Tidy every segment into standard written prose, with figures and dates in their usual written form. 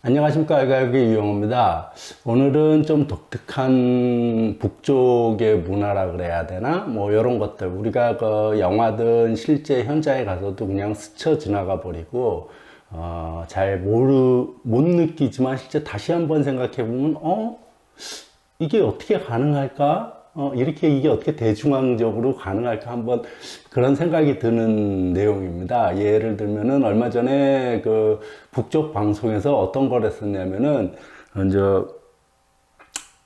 안녕하십니까. 알갈기 유영호입니다. 오늘은 좀 독특한 북쪽의 문화라 그래야 되나? 뭐, 이런 것들. 우리가 그 영화든 실제 현장에 가서도 그냥 스쳐 지나가 버리고, 못 느끼지만 실제 다시 한번 생각해 보면, 이게 어떻게 가능할까? 이게 어떻게 대중앙적으로 가능할까? 한번 그런 생각이 드는 내용입니다. 예를 들면은 얼마 전에 그 북쪽 방송에서 어떤 걸 했었냐면은, 이제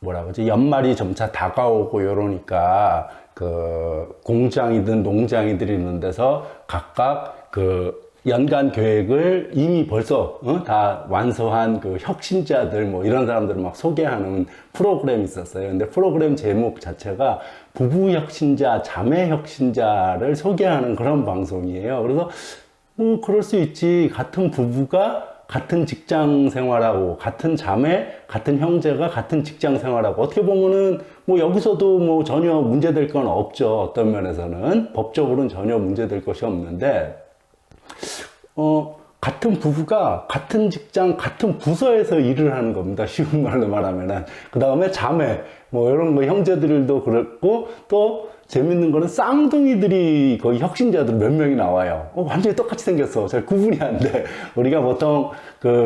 뭐라 그러지? 연말이 점차 다가오고 이러니까 그 공장이든 농장이들 있는 데서 각각 그 연간 계획을 이미 벌써 다 완성한 그 혁신자들 뭐 이런 사람들을 막 소개하는 프로그램이 있었어요. 근데 프로그램 제목 자체가 부부 혁신자, 자매 혁신자를 소개하는 그런 방송이에요. 그래서 뭐 그럴 수 있지. 같은 부부가 같은 직장 생활하고 같은 자매, 같은 형제가 같은 직장 생활하고 어떻게 보면은 뭐 여기서도 뭐 전혀 문제될 건 없죠. 어떤 면에서는 법적으로는 전혀 문제될 것이 없는데 같은 부부가 같은 직장, 같은 부서에서 일을 하는 겁니다. 쉬운 말로 말하면은. 그 다음에 자매, 뭐 이런 거 형제들도 그렇고, 또 재밌는 거는 쌍둥이들이 거의 혁신자들 몇 명이 나와요. 완전히 똑같이 생겼어. 잘 구분이 안 돼. 우리가 보통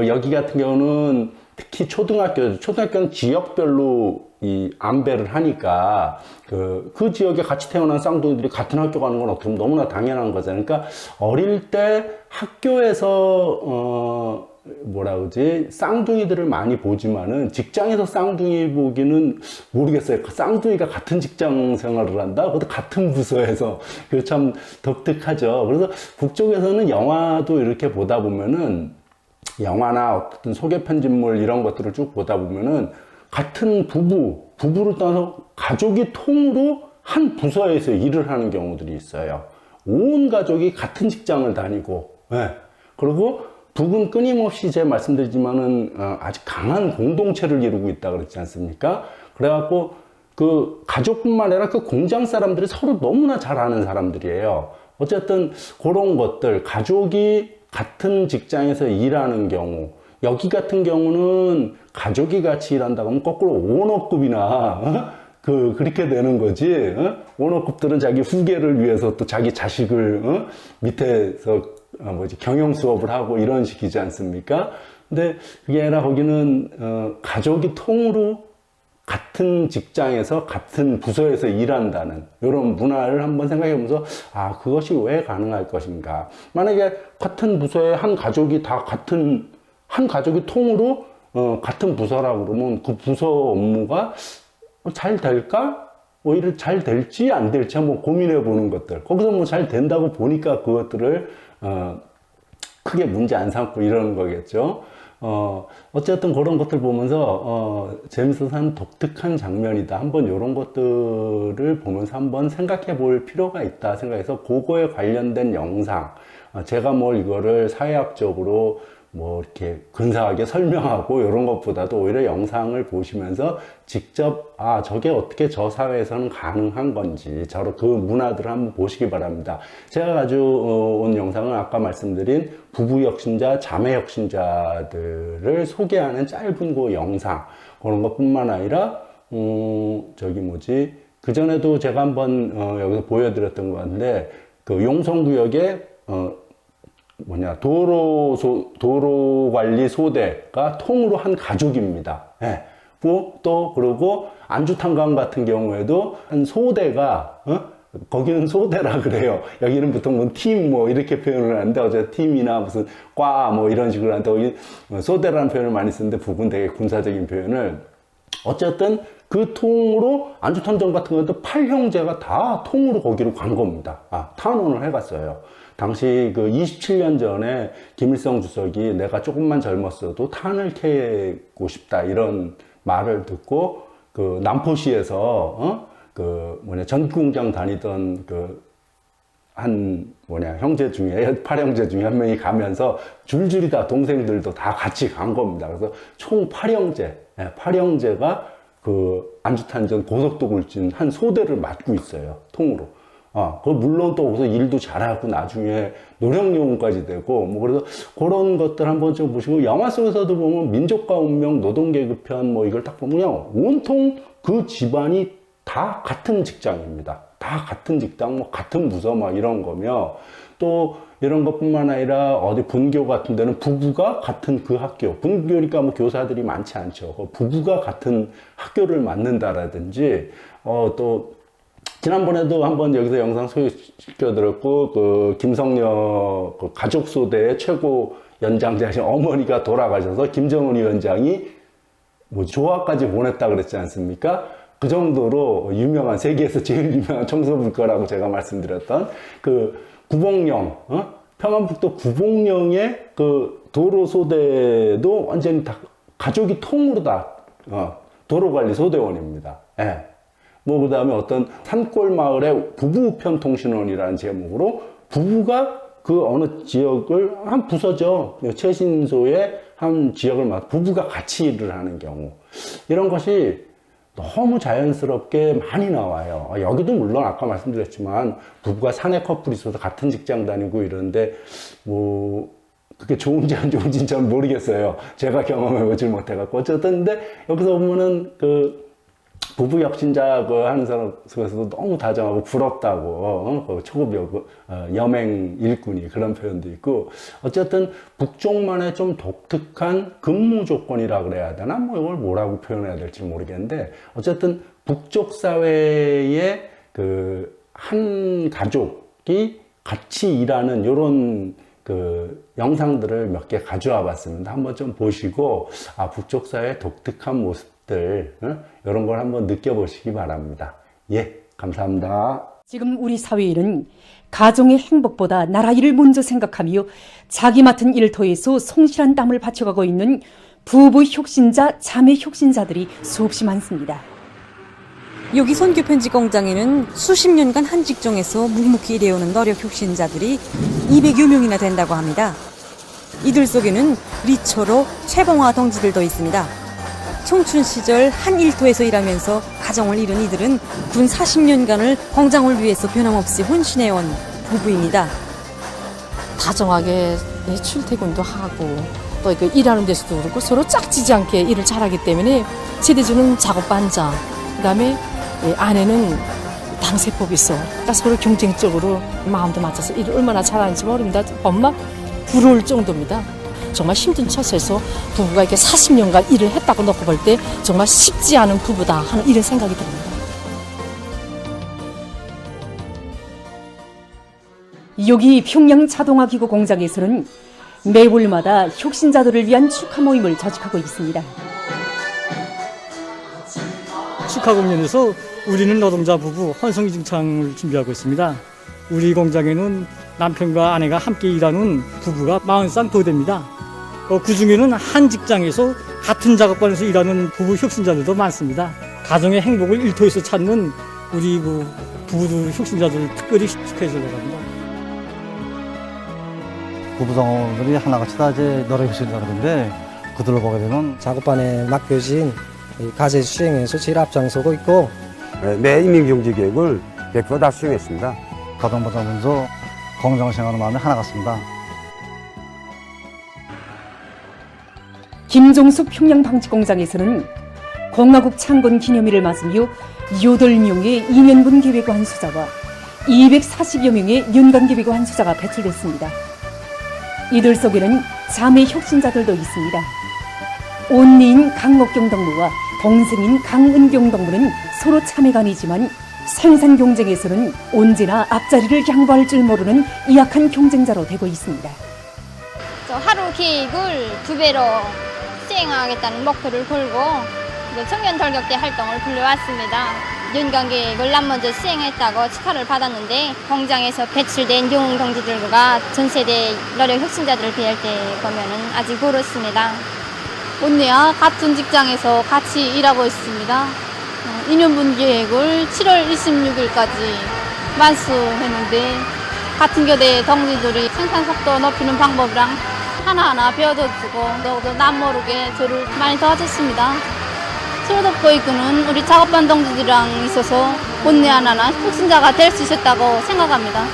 여기 같은 경우는 특히 초등학교는 지역별로 이 안배를 하니까 그 지역에 같이 태어난 쌍둥이들이 같은 학교 가는 건 어떻게 보면 너무나 당연한 거잖아요. 그러니까 어릴 때 학교에서 뭐라 그러지? 쌍둥이들을 많이 보지만은 직장에서 쌍둥이 보기는 모르겠어요. 쌍둥이가 같은 직장 생활을 한다? 그것도 같은 부서에서. 그 참 독특하죠. 그래서 북쪽에서는 영화도 이렇게 보다 보면은 영화나 어떤 소개 편집물 이런 것들을 쭉 보다 보면은 같은 부부를 떠나서 가족이 통으로 한 부서에서 일을 하는 경우들이 있어요. 온 가족이 같은 직장을 다니고, 예. 그리고 북은 끊임없이 제가 말씀드리지만은 아주 강한 공동체를 이루고 있다 그랬지 않습니까? 그래갖고 그 가족뿐만 아니라 그 공장 사람들이 서로 너무나 잘 아는 사람들이에요. 어쨌든 그런 것들, 가족이 같은 직장에서 일하는 경우, 여기 같은 경우는 가족이 같이 일한다고 하면 거꾸로 오너급이나 그렇게 되는 거지. 오너급들은 자기 후계를 위해서 또 자기 자식을 밑에서 경영 수업을 하고 이런 식이지 않습니까? 근데 그게 아니라 거기는 가족이 통으로 같은 직장에서 같은 부서에서 일한다는 이런 문화를 한번 생각해 보면서 그것이 왜 가능할 것인가. 만약에 같은 부서에 한 가족이 한 가족이 통으로 같은 부서라고 그러면 그 부서 업무가 잘 될까? 오히려 잘 될지 안 될지 한번 고민해 보는 것들. 거기서 뭐 잘 된다고 보니까 그것들을 크게 문제 안 삼고 이러는 거겠죠. 어쨌든 그런 것들 보면서, 재밌어서 한 독특한 장면이다. 한번 이런 것들을 보면서 한번 생각해 볼 필요가 있다 생각해서 그거에 관련된 영상, 제가 이거를 사회학적으로 이렇게 근사하게 설명하고 이런 것보다도 오히려 영상을 보시면서 직접 저게 어떻게 저 사회에서는 가능한 건지 저런 그 문화들을 한번 보시기 바랍니다. 제가 가져온 영상은 아까 말씀드린 부부 혁신자, 자매 혁신자들을 소개하는 짧은 그 영상 그런 것뿐만 아니라 그 전에도 제가 한번 여기서 보여드렸던 것 같은데 그 용성구역에 도로관리소대가 통으로 한 가족입니다. 예. 그리고 안주탄강 같은 경우에도 한 소대가, 거기는 소대라 그래요. 여기는 보통 팀 이렇게 표현을 하는데, 어제 팀이나 무슨 과 이런 식으로 하는데, 여기 소대라는 표현을 많이 쓰는데, 북은 되게 군사적인 표현을. 어쨌든 그 통으로 안주탄전 같은 것도 8형제가 다 통으로 거기로 간 겁니다. 탄원을 해갔어요. 당시 그 27년 전에 김일성 주석이 내가 조금만 젊었어도 탄을 캐고 싶다 이런 말을 듣고 그 남포시에서 전기공장 다니던 형제 중에 8형제 중에 한 명이 가면서 줄줄이 다 동생들도 다 같이 간 겁니다. 그래서 총 8형제가 그 안주탄전 고속도 굴진 한 소대를 맡고 있어요. 통으로. 물론 또 거기서 일도 잘하고 나중에 노령요원까지 되고, 뭐, 그래서 그런 것들 한번 좀 보시고, 영화 속에서도 보면 민족과 운명, 노동계급편, 뭐, 이걸 딱 보면요. 온통 그 집안이 다 같은 직장입니다. 다 같은 직장, 뭐, 같은 부서, 막 이런 거며, 또 이런 것뿐만 아니라 어디 분교 같은 데는 부부가 같은 그 학교, 분교니까 뭐 교사들이 많지 않죠. 부부가 같은 학교를 맡는다라든지, 또, 지난번에도 한번 여기서 영상 소개시켜드렸고, 그, 김성녀 그 가족소대의 최고 연장자신 어머니가 돌아가셔서 김정은 위원장이 뭐 조화까지 보냈다 그랬지 않습니까? 그 정도로 유명한, 세계에서 제일 유명한 청소부과라고 제가 말씀드렸던 그 구봉령, 평안북도 구봉령의 그 도로소대도 완전히 다 가족이 통으로 다, 도로관리소대원입니다. 예. 뭐, 그 다음에 어떤 산골 마을의 부부편통신원이라는 제목으로 부부가 그 어느 지역을 한 부서죠. 최신소의 한 지역을 부부가 같이 일을 하는 경우. 이런 것이 너무 자연스럽게 많이 나와요. 여기도 물론 아까 말씀드렸지만 부부가 사내 커플이 있어서 같은 직장 다니고 이러는데 뭐 그게 좋은지 안 좋은지 잘 모르겠어요. 제가 경험해 보질 못해갖고. 어쨌든 근데 여기서 보면은 그 부부 혁신자 그 하는 사람 속에서도 너무 다정하고 부럽다고, 그 초급 여맹 일꾼이 그런 표현도 있고, 어쨌든 북쪽만의 좀 독특한 근무 조건이라 그래야 되나? 뭐 이걸 뭐라고 표현해야 될지 모르겠는데, 어쨌든 북쪽 사회의 그 한 가족이 같이 일하는 요런 그 영상들을 몇 개 가져와 봤습니다. 한번 좀 보시고, 북쪽 사회의 독특한 모습들, 이런 걸 한번 느껴보시기 바랍니다. 예, 감사합니다. 지금 우리 사회에는 가정의 행복보다 나라 일을 먼저 생각하며 자기 맡은 일터에서 성실한 땀을 바쳐가고 있는 부부 혁신자, 자매 혁신자들이 수없이 많습니다. 여기 선교 편지 공장에는 수십 년간 한 직종에서 묵묵히 일해오는 노력 혁신자들이 200여 명이나 된다고 합니다. 이들 속에는 리초로 최봉화 동지들도 있습니다. 청춘 시절 한 일터에서 일하면서 가정을 이룬 이들은 군 40년간을 공장을 위해서 변함없이 헌신해온 부부입니다. 다정하게 출퇴근도 하고 또 일하는 데서도 그렇고 서로 짝지지 않게 일을 잘하기 때문에 세대주는 작업 반장, 그다음에 아내는 당세법이 있어. 그러니까 서로 경쟁적으로 마음도 맞춰서 일을 얼마나 잘하는지 모릅니다. 엄마 부러울 정도입니다. 정말 힘든 처소에서 부부가 이렇게 40년간 일을 했다고 놓고 볼 때 정말 쉽지 않은 부부다 하는 이런 생각이 듭니다. 여기 평양 자동화 기구 공장에서는 매월마다 혁신자들을 위한 축하 모임을 조직하고 있습니다. 축하 공연에서 우리는 노동자 부부 환송이 증창을 준비하고 있습니다. 우리 공장에는 남편과 아내가 함께 일하는 부부가 40쌍 더 됩니다. 그 중에는 한 직장에서 같은 작업관에서 일하는 부부 혁신자들도 많습니다. 가정의 행복을 일터에서 찾는 우리 부부 혁신자들 특별히 축하해 주려고 합니다. 부부동들이 하나같이 다 이제 노력 혁신자 그런데 그들을 보게 되면 작업반에 맡겨진 과제 수행에서 제일 앞장서고 있고 매 임민경제 계획을 100% 다 수행했습니다. 가정보다 먼저 공장 생활은 마음이 하나 같습니다. 김종숙 평양방직공장에서는 공화국 창건 기념일을 맞으며 8명의 2년분 계획 완수자와 240여 명의 연간 계획 완수자가 배출됐습니다. 이들 속에는 자매 혁신자들도 있습니다. 언니인 강옥경 동무와 동생인 강은경 동무는 서로 자매간이지만 생산 경쟁에서는 언제나 앞자리를 양보할 줄 모르는 이악한 경쟁자로 되고 있습니다. 하루 계획을 2배로 수행하겠다는 목표를 걸고 청년 돌격대 활동을 불러왔습니다. 연간 계획을 난 먼저 수행했다고 축하를 받았는데 공장에서 배출된 영웅 동지들과 전세대 노력 혁신자들을 비할 때 보면은 아직 그렇습니다. 언니와 같은 직장에서 같이 일하고 있습니다. 2년분 계획을 7월 26일까지 만수했는데 같은 교대 동지들이 생산 속도 높이는 방법이랑 하나하나 배워주고 너도 남 모르게 저를 많이 도와줬습니다. 실업도입구는 우리 작업반 동지들이랑 있어서 본의 하나나 혁신자가 될 수 있었다고 생각합니다.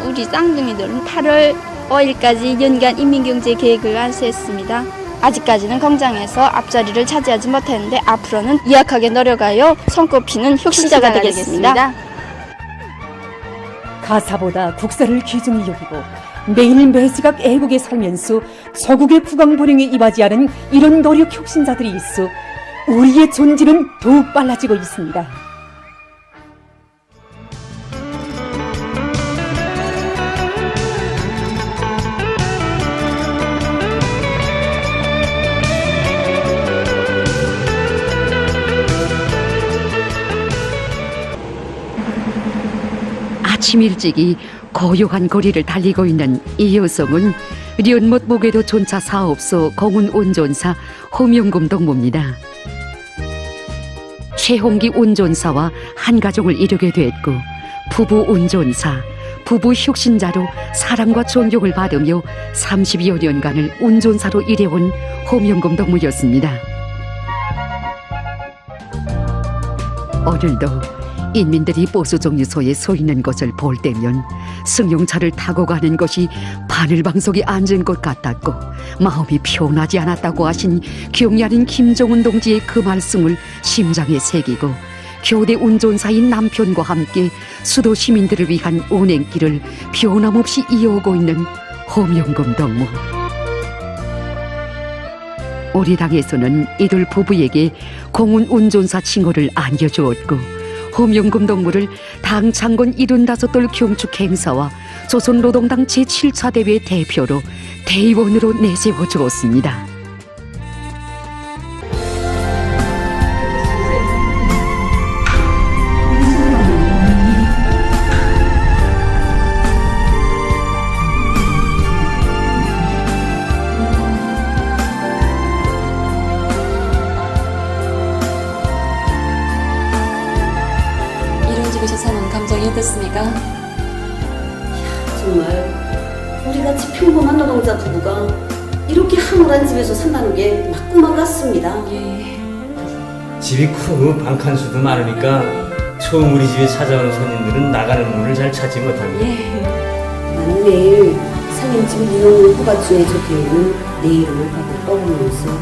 우리 쌍둥이들은 8월 5일까지 연간 인민경제 계획을 완수했습니다. 아직까지는 공장에서 앞자리를 차지하지 못했는데 앞으로는 이악하게 노력하여 손꼽히는 혁신자가 되겠습니다. 가사보다 국사를 귀중히 여기고 매일 매시각 애국에 살면서 저국의 부강불행에 이바지하는 이런 노력 혁신자들이 있어 우리의 존재는 더욱 빨라지고 있습니다. 아침 일찍이 고요한 거리를 달리고 있는 이 여성은 연못 목에도 존차 사업소 공운 운전사 호명금 동무입니다. 최홍기 운전사와 한 가족을 이루게 됐고 부부 운전사, 부부 혁신자로 사랑과 존경을 받으며 30여 년간을 운전사로 일해온 호명금 동무였습니다. 오늘도 인민들이 버스정류소에 서 있는 것을 볼 때면 승용차를 타고 가는 것이 바늘방석에 앉은 것 같았고 마음이 편하지 않았다고 하신 경야린 김정은 동지의 그 말씀을 심장에 새기고 교대 운전사인 남편과 함께 수도 시민들을 위한 운행길을 변함없이 이어오고 있는 호명금 동무. 우리 당에서는 이들 부부에게 공운 운전사 칭호를 안겨주었고 호명금 동무를 당 창건 75돌 경축 행사와 조선노동당 제7차 대회 대표로 대의원으로 내세워 주었습니다. 집에서 사는 감정이 어떻습니까? 정말 우리같이 평범한 노동자 부부가 이렇게 황홀한 집에서 산다는 게 맞고만 같습니다. 집이 크고 방칸수도 많으니까 처음 우리 집에 찾아오는 손님들은 나가는 문을 잘 찾지 못합니다. 나는 매일 상인집 민원 허가증에 적혀있는 내 이름을 받고 떠오르면서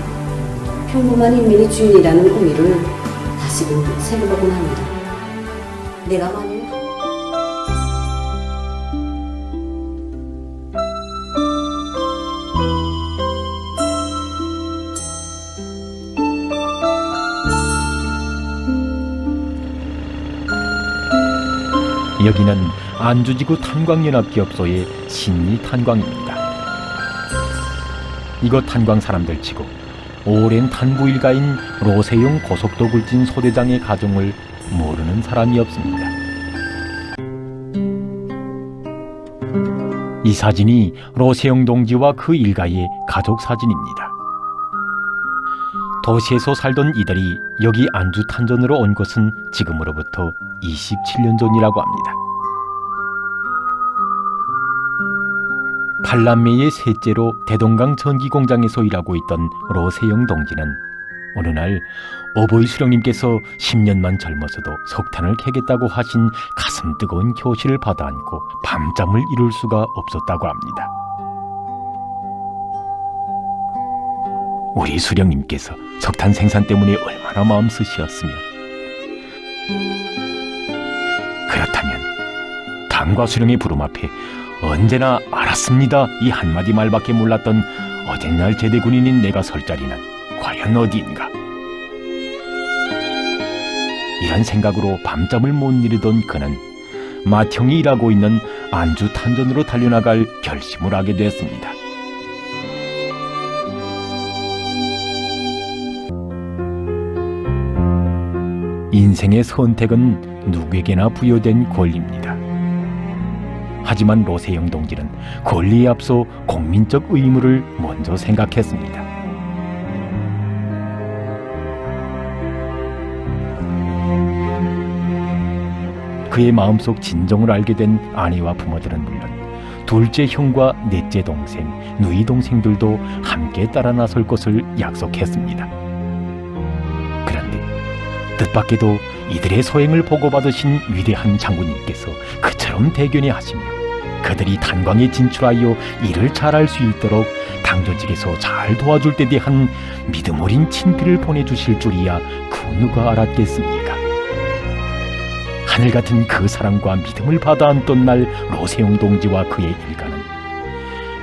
평범한 인민의 주인이라는 의미를 다시금 새겨보곤 합니다. 내가 만일 여기는 안주지구 탄광연합기업소의 신리탄광입니다. 이곳 탄광 사람들 치고 오랜 탄부 일가인 로세용 고속도 굴진 소대장의 가정을 모르는 사람이 없습니다. 이 사진이 로세용 동지와 그 일가의 가족 사진입니다. 도시에서 살던 이들이 여기 안주 탄전으로 온 것은 지금으로부터 27년 전이라고 합니다. 팔남매의 셋째로 대동강 전기공장에서 일하고 있던 로세영 동지는 어느 날 어버이 수령님께서 10년만 젊어서도 석탄을 캐겠다고 하신 가슴 뜨거운 교시를 받아안고 밤잠을 이룰 수가 없었다고 합니다. 우리 수령님께서 석탄 생산 때문에 얼마나 마음 쓰시었으면, 그렇다면 당과 수령의 부름 앞에 언제나 알았습니다 이 한마디 말밖에 몰랐던 어젠날 제대군인인 내가 설 자리는 과연 어디인가. 이런 생각으로 밤잠을 못 이루던 그는 맏형이 일하고 있는 안주 탄전으로 달려나갈 결심을 하게 됐습니다. 인생의 선택은 누구에게나 부여된 권리입니다. 하지만 로세영 동지는 권리에 앞서 국민적 의무를 먼저 생각했습니다. 그의 마음속 진정을 알게 된 아내와 부모들은 물론 둘째 형과 넷째 동생, 누이 동생들도 함께 따라 나설 것을 약속했습니다. 그런데 뜻밖에도 이들의 소행을 보고받으신 위대한 장군님께서 그처럼 대견해 하시며 그들이 탄광에 진출하여 일을 잘할 수 있도록 당조직에서 잘 도와줄 데 대한 믿음 어린 친필을 보내주실 줄이야 그 누가 알았겠습니까? 하늘 같은 그 사랑과 믿음을 받아 안던 날 로세용 동지와 그의 일가는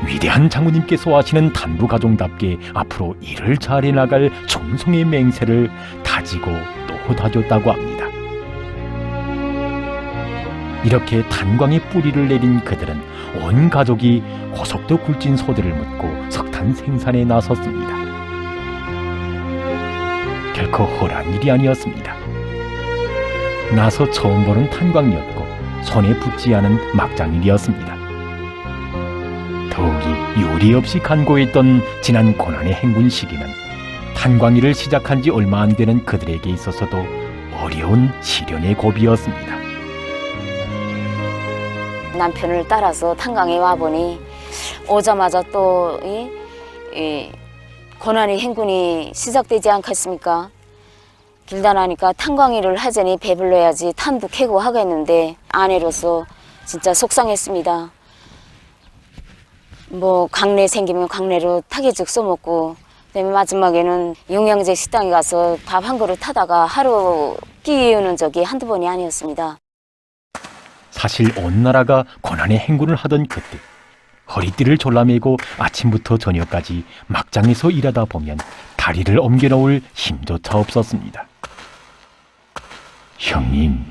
위대한 장군님께서 하시는 단부 가정답게 앞으로 일을 잘해 나갈 충성의 맹세를 다지고 또 다졌다고 합니다. 이렇게 탄광의 뿌리를 내린 그들은 온 가족이 고속도 굴진 소대를 묻고 석탄 생산에 나섰습니다. 결코 허란 일이 아니었습니다. 나서 처음 보는 탄광이었고 손에 붙지 않은 막장일이었습니다. 더욱이 요리 없이 간고했던 지난 고난의 행군 시기는 탄광일을 시작한 지 얼마 안 되는 그들에게 있어서도 어려운 시련의 고비였습니다. 남편을 따라서 탄광에 와보니 오자마자 또 이 고난의 행군이 시작되지 않겠습니까? 길다 나니까 탄광일을 하자니 배불러야지 탄도 캐고 하겠는데 아내로서 진짜 속상했습니다. 뭐 강내 생기면 강내로 타개죽 써먹고 그다음에 마지막에는 영양제 식당에 가서 밥 한 그릇 타다가 하루 끼우는 적이 한두 번이 아니었습니다. 사실 온 나라가 고난의 행군을 하던 그때 허리띠를 졸라매고 아침부터 저녁까지 막장에서 일하다 보면 다리를 옮겨놓을 힘조차 없었습니다. 형님,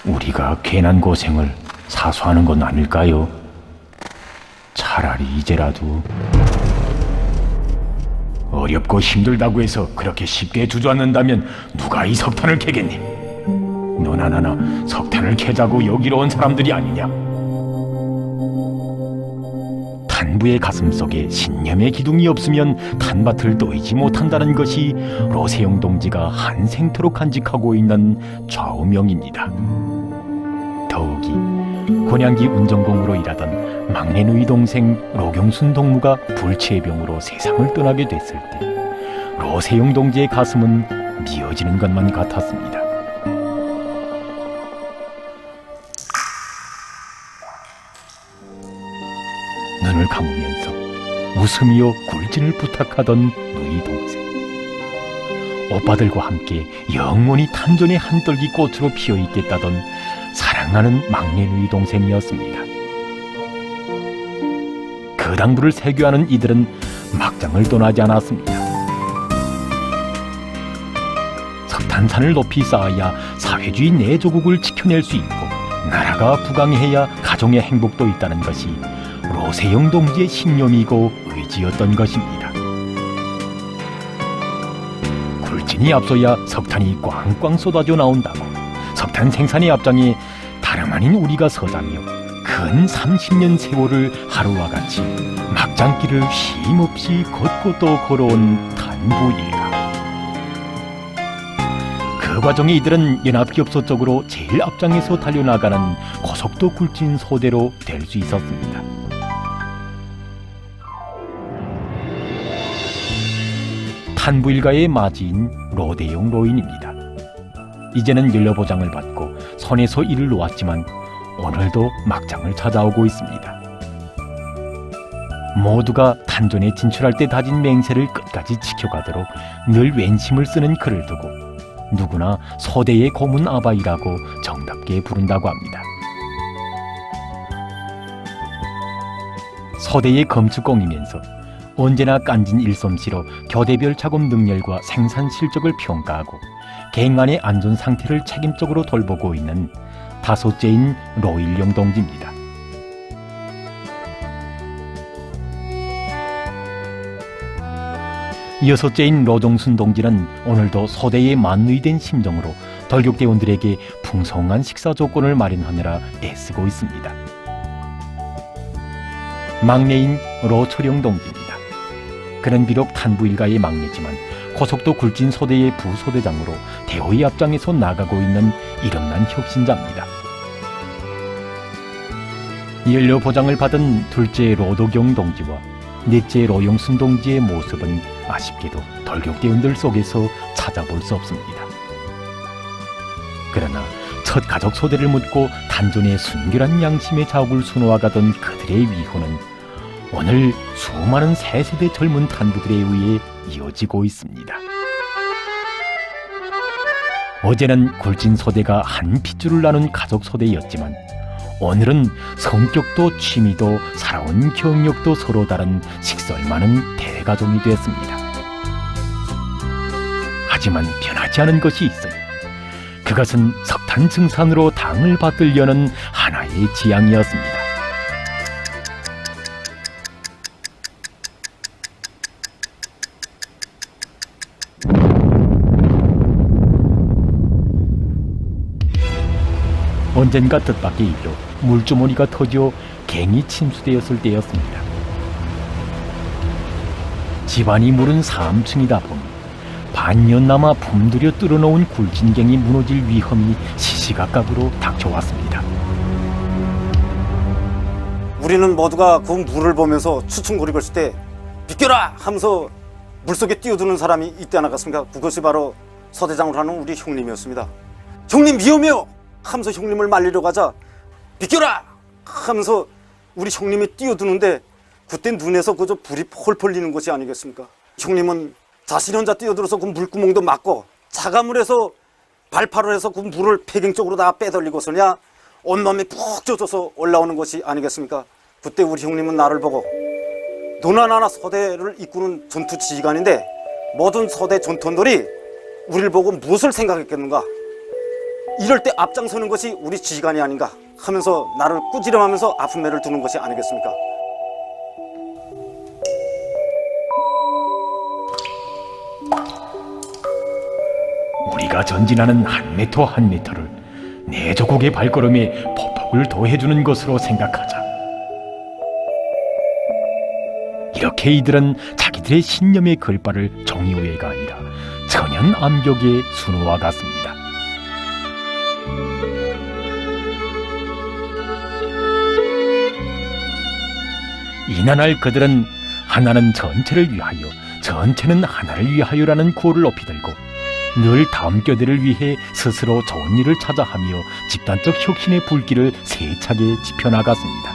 우리가 괜한 고생을 사수하는 건 아닐까요? 차라리 이제라도 어렵고 힘들다고 해서 그렇게 쉽게 주저앉는다면 누가 이 석탄을 캐겠니? 너나 나나 석탄을 캐자고 여기로 온 사람들이 아니냐? 탄부의 가슴속에 신념의 기둥이 없으면 탄밭을 놓이지 못한다는 것이 로세용 동지가 한생토록 간직하고 있는 좌우명입니다. 더욱이 곤양기 운전공으로 일하던 막내 누이 동생 로경순 동무가 불치의병으로 세상을 떠나게 됐을 때 로세용 동지의 가슴은 미어지는 것만 같았습니다. 눈을 감으면서 웃으며 굴진을 부탁하던 누이 동생. 오빠들과 함께 영원히 탄전의 한떨기 꽃으로 피어있겠다던 사랑하는 막내 누이 동생이었습니다. 그 당부를 세교하는 이들은 막장을 떠나지 않았습니다. 석탄산을 높이 쌓아야 사회주의 내조국을 지켜낼 수 있고 나라가 부강해야 가정의 행복도 있다는 것이 로세용 동지의 신념이고 의지였던 것입니다. 굴진이 앞서야 석탄이 꽝꽝 쏟아져 나온다고 석탄 생산의 앞장에 다름 아닌 우리가 서자며 근 30년 세월을 하루와 같이 막장길을 쉼없이 걷고 또 걸어온 탄부 일가. 그 과정에 이들은 연합기업소 쪽으로 제일 앞장에서 달려나가는 고속도 굴진 소대로 될 수 있었습니다. 탄부 일가의 마지인 로대용 로인입니다. 이제는 연료보장을 받고 선에서 일을 놓았지만 오늘도 막장을 찾아오고 있습니다. 모두가 탄전에 진출할 때 다진 맹세를 끝까지 지켜가도록 늘 왼심을 쓰는 그를 두고 누구나 소대의 고문 아바이라고 정답게 부른다고 합니다. 소대의 검축공이면서 언제나 깐진 일솜씨로 교대별 작업 능력과 생산 실적을 평가하고 갱안의 안전 상태를 책임적으로 돌보고 있는 다섯째인 로일용 동지입니다. 여섯째인 로종순 동지는 오늘도 소대에 만누이된 심정으로 돌격대원들에게 풍성한 식사 조건을 마련하느라 애쓰고 있습니다. 막내인 로철용 동지입니다. 그는 비록 탄부 일가의 막내지만 고속도 굴진 소대의 부소대장으로 대호의 앞장에서 나가고 있는 이름난 혁신자입니다. 연료 보장을 받은 둘째 로도경 동지와 넷째 로용순 동지의 모습은 아쉽게도 돌격대원들 속에서 찾아볼 수 없습니다. 그러나 첫 가족 소대를 묻고 단전의 순결한 양심의 자욱을 수놓아가던 그들의 위호는 오늘 수많은 새 세대 젊은 탄부들에 의해 이어지고 있습니다. 어제는 굴진 소대가 한 핏줄을 나눈 가족 소대였지만 오늘은 성격도 취미도 살아온 경력도 서로 다른 식설 많은 대가족이 되었습니다. 하지만 변하지 않은 것이 있어요. 그것은 석탄 증산으로 당을 받들려는 하나의 지향이었습니다. 언젠가 뜻밖의 일로 물주머니가 터져 갱이 침수되었을 때였습니다. 집안이 무른 3층이다 보니 반년남아 품들여 뚫어놓은 굴진갱이 무너질 위험이 시시각각으로 닥쳐왔습니다. 우리는 모두가 그 물을 보면서 추측거리고 있을 때 비켜라 하면서 물속에 뛰어드는 사람이 있지 않았습니까? 그것이 바로 서대장을 하는 우리 형님이었습니다. 형님 위험해요 하면서 형님을 말리러 가자 비켜라 하면서 우리 형님이 뛰어드는데 그때 눈에서 그저 불이 펄펄 지는 것이 아니겠습니까? 형님은 자신 혼자 뛰어들어서 그 물구멍도 막고 자가물에서 발파를 해서 그 물을 폐경 쪽으로 다 빼돌리고서냐 온몸이 푹 젖어서 올라오는 것이 아니겠습니까? 그때 우리 형님은 나를 보고 너나 나나 서대를 이끄는 전투 지휘관인데 모든 서대 전투원들이 우리를 보고 무엇을 생각했겠는가? 이럴 때 앞장서는 것이 우리 지휘관이 아닌가 하면서 나를 꾸지람하면서 아픈 매를 두는 것이 아니겠습니까? 우리가 전진하는 한 미터 한 미터를 내 조국의 발걸음에 보폭을 더해주는 것으로 생각하자. 이렇게 이들은 자기들의 신념의 글바를 종이 위에가 아니라 천연 암벽에 수놓아 갔습니다. 이나날 그들은 하나는 전체를 위하여 전체는 하나를 위하여라는 구호를 높이 들고 늘 다음 뼈대를 위해 스스로 좋은 일을 찾아하며 집단적 혁신의 불길을 세차게 지펴나갔습니다.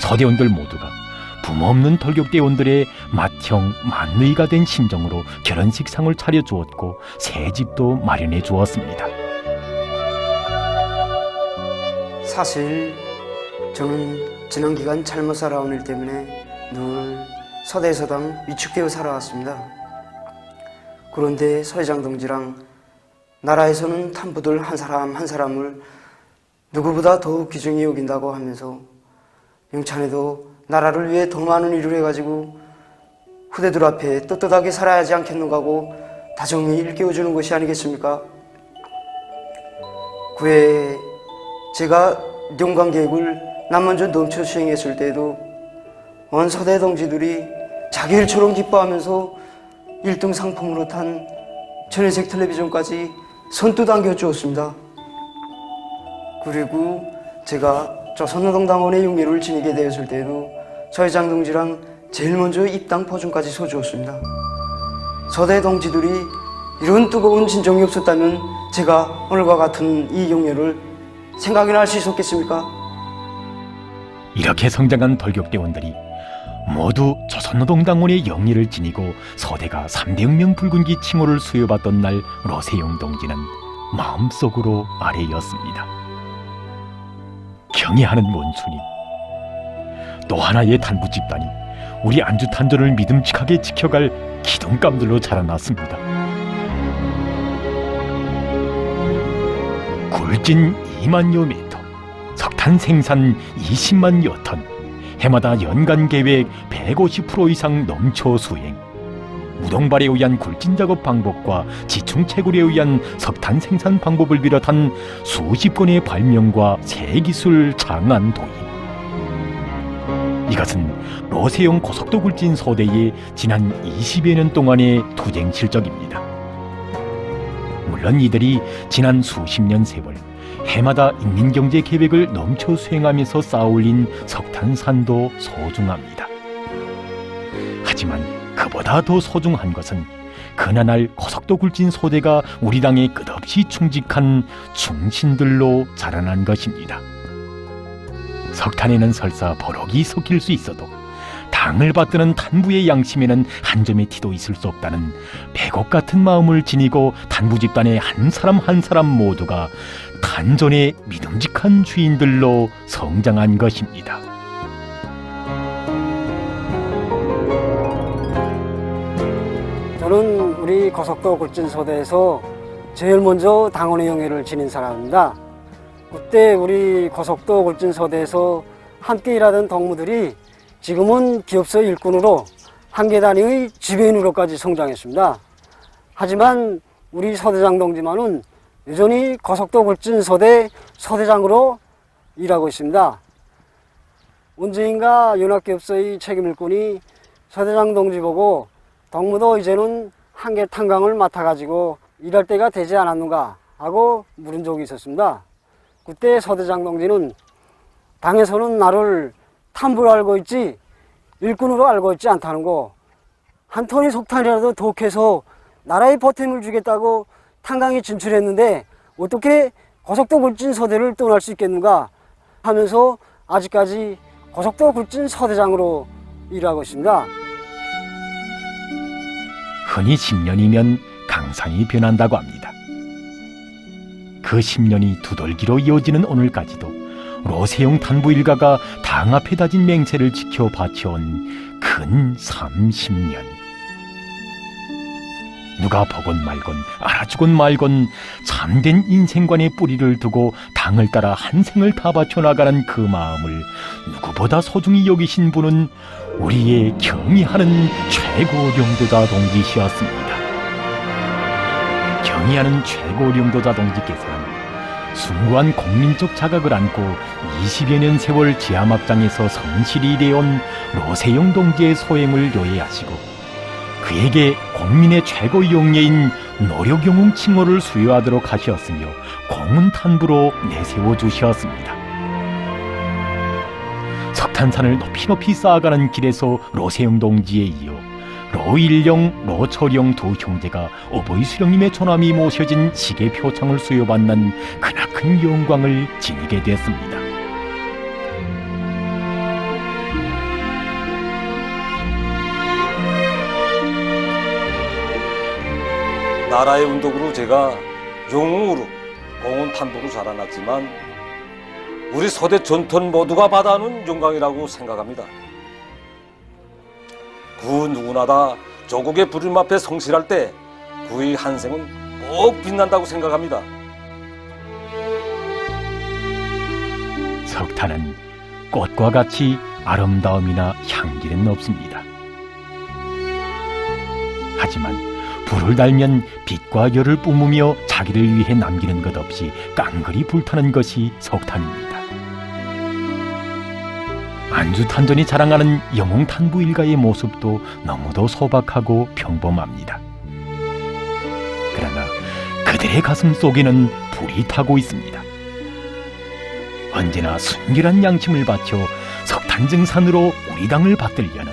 서대원들 모두가 부모 없는 돌격대원들의 맏형 맏누이가 된 심정으로 결혼식상을 차려주었고 새 집도 마련해 주었습니다. 사실 저는 지난 기간 잘못 살아온 일 때문에 늘 서대서당 위축되어 살아왔습니다. 그런데 서회장 동지랑 나라에서는 탄부들 한 사람 한 사람을 누구보다 더욱 귀중히 여긴다고 하면서 영찬에도 나라를 위해 더 많은 일을 해가지고 후대들 앞에 떳떳하게 살아야 하지 않겠는가 하고 다정히 일깨워주는 것이 아니겠습니까? 그에 제가 용광계획을 남먼저 넘쳐 수행했을 때에도 온 서대 동지들이 자기 일처럼 기뻐하면서 1등 상품으로 탄 전회색 텔레비전까지 선뜻 안겨주었습니다. 그리고 제가 조선노동당원의 용예를 지니게 되었을 때에도 서회장 동지랑 제일 먼저 입당 포준까지 서주었습니다. 서대 동지들이 이런 뜨거운 진정이 없었다면 제가 오늘과 같은 이 용예를 생각이나 할 수 있었겠습니까? 이렇게 성장한 돌격대원들이 모두 조선노동당원의 영예를 지니고 서대가 300명 붉은기 칭호를 수여받던 날 로세용 동지는 마음속으로 아래였습니다. 경애하는 원순이 또 하나의 단부 집단이 우리 안주 탄전을 믿음직하게 지켜갈 기둥감들로 자라났습니다. 굴진 2만여 미터, 석탄 생산 20만여 톤, 해마다 연간 계획 150% 이상 넘쳐 수행, 무동발에 의한 굴진 작업 방법과 지충 채굴에 의한 석탄 생산 방법을 비롯한 수십 건의 발명과 새 기술 장안 도입. 이것은 로세용 고속도 굴진 소대의 지난 20여 년 동안의 투쟁 실적입니다. 물론 이들이 지난 수십 년 세월 해마다 인민경제 계획을 넘쳐 수행하면서 쌓아올린 석탄산도 소중합니다. 하지만 그보다 더 소중한 것은 그나날 고속도 굴진 소대가 우리 당에 끝없이 충직한 충신들로 자라난 것입니다. 석탄에는 설사 버럭이 섞일 수 있어도 당을 받드는 탄부의 양심에는 한 점의 티도 있을 수 없다는 백옥 같은 마음을 지니고 탄부 집단의 한 사람 한 사람 모두가 탄전의 믿음직한 주인들로 성장한 것입니다. 저는 우리 고속도 굴진소대에서 제일 먼저 당원의 영예를 지닌 사람입니다. 그때 우리 고속도 굴진소대에서 함께 일하던 동무들이 지금은 기업서 일꾼으로 한계 단위의 지배인으로까지 성장했습니다. 하지만 우리 서대장 동지만은 여전히 고속도 굴진소대 서대장으로 일하고 있습니다. 언제인가 연합기업소의 책임일꾼이 서대장 동지 보고 동무도 이제는 한계 탄광을 맡아가지고 일할 때가 되지 않았는가 하고 물은 적이 있었습니다. 그때 서대장 동지는 당에서는 나를 탐부로 알고 있지 일꾼으로 알고 있지 않다는 거, 한 톤의 석탄이라도 더 캐서 나라에 보탬을 주겠다고 탄광에 진출했는데 어떻게 고속도 굴진 서대를 떠날 수 있겠는가 하면서 아직까지 고속도 굴진 서대장으로 일하고 있습니다. 흔히 10년이면 강산이 변한다고 합니다. 그 10년이 두들기로 이어지는 오늘까지도 로세용 탄부 일가가 당 앞에 다진 맹세를 지켜 바쳐온 근 30년. 누가 보건 말건 알아주건 말건 참된 인생관의 뿌리를 두고 당을 따라 한 생을 다 바쳐나가는 그 마음을 누구보다 소중히 여기신 분은 우리의 경의하는 최고령도자 동지시였습니다. 경의하는 최고령도자 동지께서는 숭고한 국민적 자각을 안고 20여 년 세월 지하막장에서 성실히 일해온 로세용 동지의 소행을 요해하시고 그에게 국민의 최고 영예인 노력영웅 칭호를 수여하도록 하셨으며 공훈탄부로 내세워 주셨습니다. 석탄산을 높이 쌓아가는 길에서 로세용 동지에 이어 로일령, 로철령 두 형제가 어버이 수령님의 조남이 모셔진 시계 표창을 수여받는 크나큰 영광을 지니게 됐습니다. 나라의 운덕으로 제가 영웅으로 공훈탄부로 자라났지만 우리 서대 전통 모두가 받아하는 영광이라고 생각합니다. 그 누구나 다 조국의 부름 앞에 성실할 때 그의 한생은 꼭 빛난다고 생각합니다. 석탄은 꽃과 같이 아름다움이나 향기는 없습니다. 하지만 불을 달면 빛과 열을 뿜으며 자기를 위해 남기는 것 없이 깡그리 불타는 것이 석탄입니다. 안주탄전이 자랑하는 영웅탄부 일가의 모습도 너무도 소박하고 평범합니다. 그러나 그들의 가슴 속에는 불이 타고 있습니다. 언제나 순결한 양심을 바쳐 석탄증산으로 우리 당을 받들려는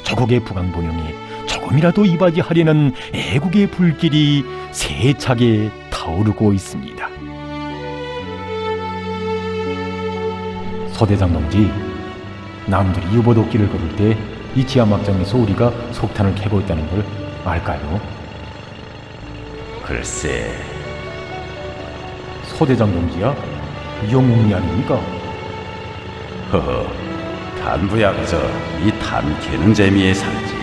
조국의 부강본영에 조금이라도 이바지하려는 애국의 불길이 세차게 타오르고 있습니다. 소대장 동지, 남들이 유보도끼를 걸을 때 이 지하막장에서 우리가 석탄을 캐고 있다는 걸 알까요? 글쎄. 소대장 동지야, 영웅이 아닙니까? 허허, 탄부야 그저 이 탄 캐는 재미에 살지.